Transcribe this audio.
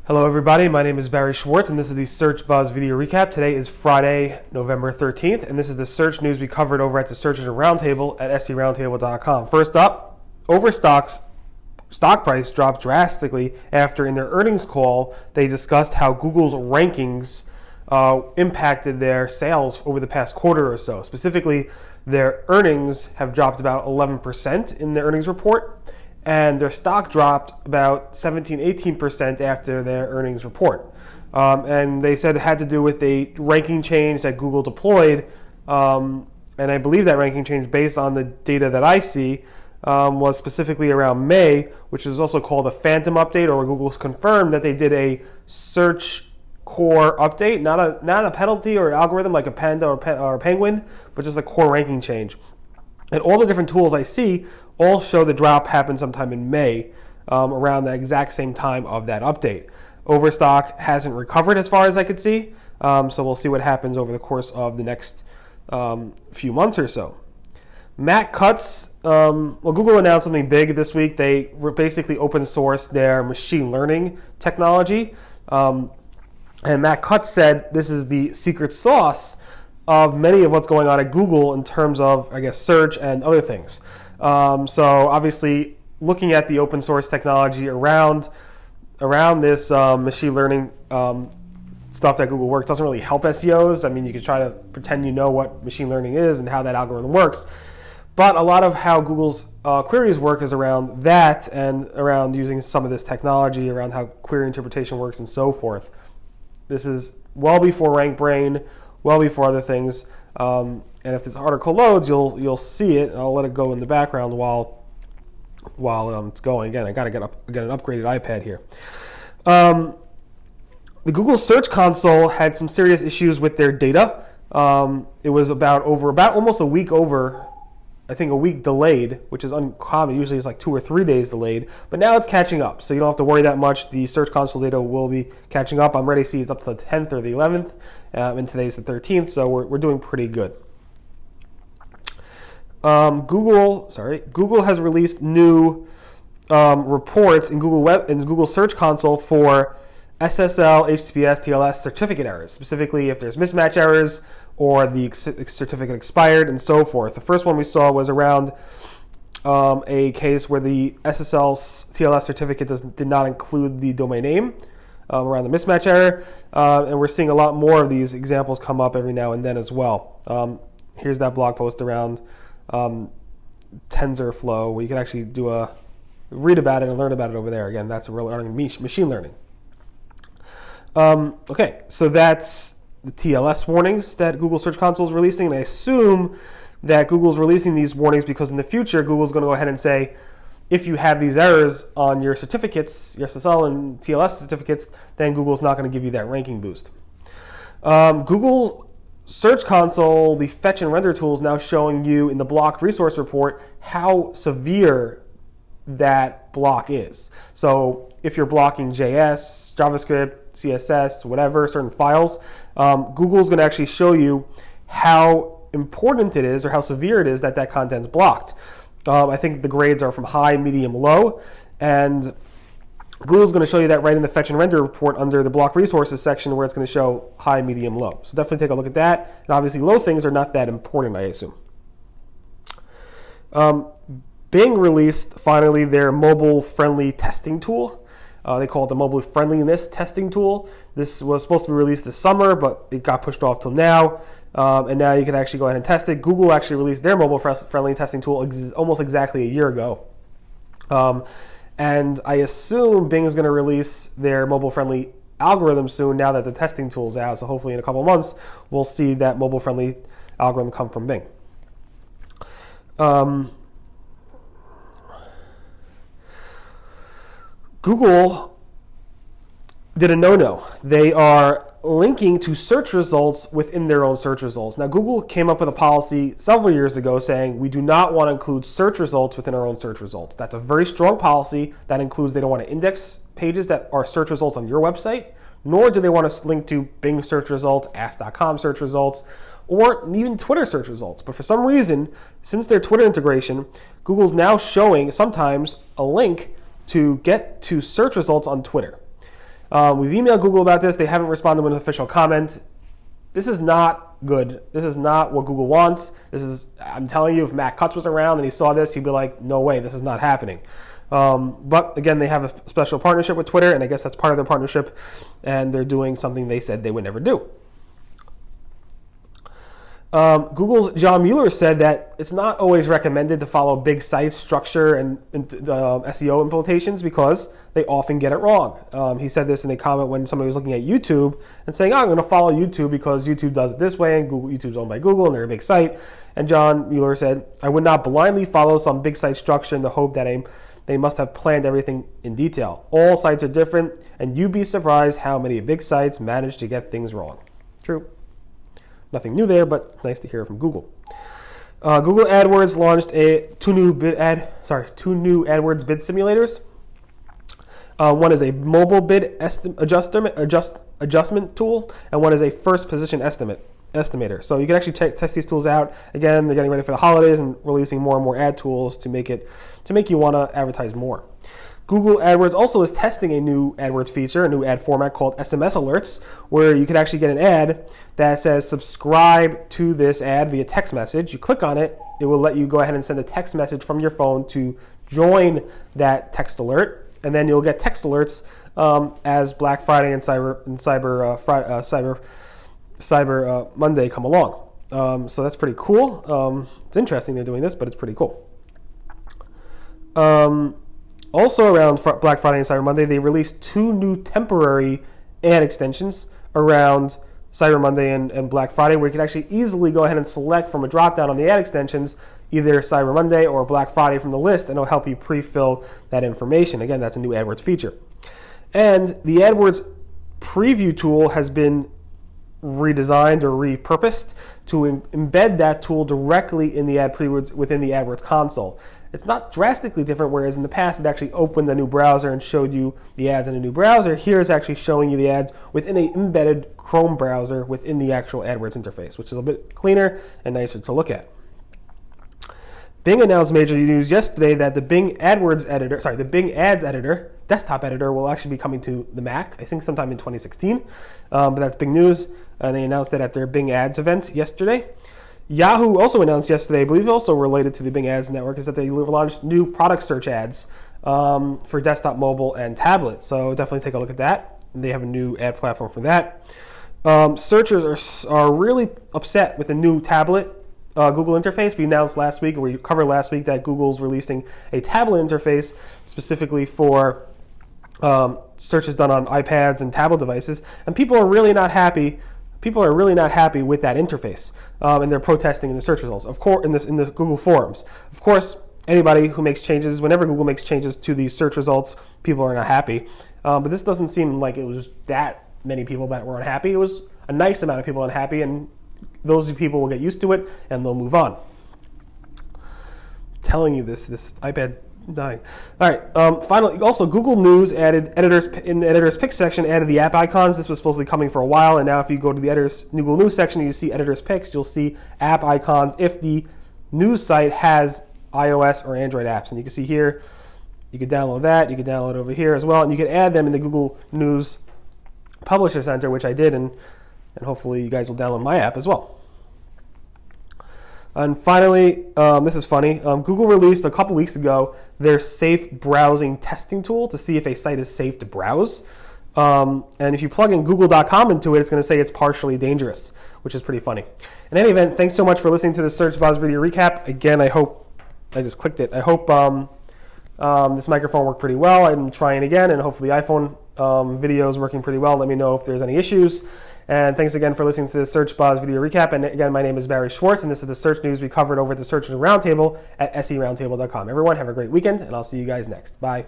Hello everybody, my name is Barry Schwartz and this is the Search Buzz video recap. Today is Friday, November 13th, and this is the search news we covered over at the Search Engine Roundtable at seroundtable.com. First up, Overstock's stock price dropped drastically after in their earnings call they discussed how Google's rankings impacted their sales over the past quarter or so. Specifically, their earnings have dropped about 11% in their earnings report, and their stock dropped about 17-18% after their earnings report. And they said it had to do with a ranking change that Google deployed, and I believe that ranking change, based on the data that I see, was specifically around May, which is also called a phantom update, or Google's confirmed that they did a search core update, not a penalty or algorithm like a Panda or Penguin, but just a core ranking change. And all the different tools I see all show the drop happened sometime in May, around the exact same time of that update. Overstock hasn't recovered as far as I could see, so we'll see what happens over the course of the next few months or so. Matt Cutts, Google announced something big this week. They basically open sourced their machine learning technology, and Matt Cutts said this is the secret sauce of many of what's going on at Google in terms of, I guess, search and other things. So obviously, looking at the open source technology around this machine learning stuff that Google works doesn't really help SEOs. I mean, you could try to pretend you know what machine learning is and how that algorithm works, but a lot of how Google's queries work is around that and around using some of this technology around how query interpretation works and so forth. This is well before RankBrain, well before other things. And if this article loads, you'll see it. I'll let it go in the background while it's going. Again, I got to get an upgraded iPad here. The Google Search Console had some serious issues with their data. It was about almost a week over. I think a week delayed, which is uncommon. Usually it's like 2 or 3 days delayed, but now it's catching up, so you don't have to worry that much. The Search Console data will be catching up. I'm ready to see it's up to the 10th or the 11th, and today's the 13th, so we're doing pretty good. Google has released new reports in Google Search Console for SSL, HTTPS, TLS certificate errors, specifically if there's mismatch errors or the certificate expired and so forth. The first one we saw was around a case where the SSL TLS certificate did not include the domain name, around the mismatch error, and we're seeing a lot more of these examples come up every now and then as well. Here's that blog post around TensorFlow, where you can actually read about it and learn about it over there. Again, that's learning machine learning. Okay, so that's the TLS warnings that Google Search Console is releasing, and I assume that Google's releasing these warnings because in the future, Google's going to go ahead and say, if you have these errors on your certificates, your SSL and TLS certificates, then Google's not going to give you that ranking boost. Google Search Console, the fetch and render tool, is now showing you in the block resource report how severe that block is. So if you're blocking JS, JavaScript, CSS, whatever, certain files, Google's going to actually show you how important it is or how severe it is that content's blocked. I think the grades are from high, medium, low, and Google's going to show you that right in the fetch and render report under the block resources section, where it's going to show high, medium, low. So definitely take a look at that. And obviously low things are not that important, I assume. Bing released finally their mobile-friendly testing tool. They call it the mobile friendliness testing tool. This was supposed to be released this summer, but it got pushed off till now. And now you can actually go ahead and test it. Google actually released their mobile friendly testing tool almost exactly a year ago. And I assume Bing is going to release their mobile friendly algorithm soon, now that the testing tool is out. So hopefully in a couple of months, we'll see that mobile friendly algorithm come from Bing. Google did a no-no. They are linking to search results within their own search results. Now, Google came up with a policy several years ago saying we do not want to include search results within our own search results. That's a very strong policy. That includes they don't want to index pages that are search results on your website, nor do they want to link to Bing search results, Ask.com search results, or even Twitter search results. But for some reason, since their Twitter integration, Google's now showing sometimes a link to get to search results on Twitter. We've emailed Google about this. They haven't responded with an official comment. This is not good. This is not what Google wants. I'm telling you, if Matt Cutts was around and he saw this, he'd be like, no way, this is not happening. But again, they have a special partnership with Twitter, and I guess that's part of their partnership, and they're doing something they said they would never do. Google's John Mueller said that it's not always recommended to follow big site structure and SEO implementations because they often get it wrong. He said this in a comment when somebody was looking at YouTube and saying, I'm going to follow YouTube because YouTube does it this way, and YouTube's owned by Google and they're a big site. And John Mueller said, I would not blindly follow some big site structure in the hope that they must have planned everything in detail. All sites are different, and you'd be surprised how many big sites manage to get things wrong. True. Nothing new there, but nice to hear from Google. Google AdWords launched two new AdWords bid simulators. One is a mobile bid adjustment tool, and one is a first position estimator. So you can actually test these tools out. Again, they're getting ready for the holidays and releasing more and more ad tools to make you want to advertise more. Google AdWords also is testing a new AdWords feature, a new ad format called SMS alerts, where you can actually get an ad that says subscribe to this ad via text message. You click on it, it will let you go ahead and send a text message from your phone to join that text alert, and then you'll get text alerts as Black Friday and Cyber Monday come along. So that's pretty cool. It's interesting they're doing this, but it's pretty cool. Also around Black Friday and Cyber Monday, they released two new temporary ad extensions around Cyber Monday and Black Friday, where you can actually easily go ahead and select from a drop-down on the ad extensions, either Cyber Monday or Black Friday from the list, and it'll help you pre-fill that information. Again, that's a new AdWords feature. And the AdWords preview tool has been redesigned or repurposed to embed that tool directly in the ad previews within the AdWords console. It's not drastically different, whereas in the past it actually opened the new browser and showed you the ads in a new browser. Here it's actually showing you the ads within an embedded Chrome browser within the actual AdWords interface, which is a bit cleaner and nicer to look at. Bing announced major news yesterday that the Bing Ads editor, desktop editor, will actually be coming to the Mac, I think sometime in 2016. But that's big news. They announced that at their Bing Ads event yesterday. Yahoo also announced yesterday, I believe also related to the Bing Ads network, is that they launched new product search ads for desktop, mobile, and tablet. So definitely take a look at that. They have a new ad platform for that. Searchers are really upset with the new tablet Google interface. We announced last week, or we covered last week, that Google's releasing a tablet interface specifically for searches done on iPads and tablet devices, and people are really not happy. People are really not happy with that interface, and they're protesting in the search results. Of course, in the Google forums. Of course, anybody who makes changes, whenever Google makes changes to the search results, people are not happy. But this doesn't seem like it was that many people that were unhappy. It was a nice amount of people unhappy, and those people will get used to it and they'll move on. Telling you this iPad's dying. All right. Finally, also Google News added in the editor's picks section, added the app icons. This was supposedly coming for a while, and now if you go to the Google News section and you see editor's picks, you'll see app icons if the news site has iOS or Android apps. And you can see here, you can download that. You can download over here as well, and you can add them in the Google News Publisher Center, which I did, and hopefully you guys will download my app as well. And finally, this is funny. Google released a couple weeks ago their safe browsing testing tool to see if a site is safe to browse. And if you plug in google.com into it, it's going to say it's partially dangerous, which is pretty funny. In any event, thanks so much for listening to the Search Buzz video recap. Again, I hope I just clicked it. I hope this microphone worked pretty well. I'm trying again, and hopefully iPhone video is working pretty well. Let me know if there's any issues. And thanks again for listening to the Search Buzz video recap. And again, my name is Barry Schwartz, and this is the search news we covered over at the Search Engine Roundtable at seroundtable.com. Everyone, have a great weekend, and I'll see you guys next. Bye.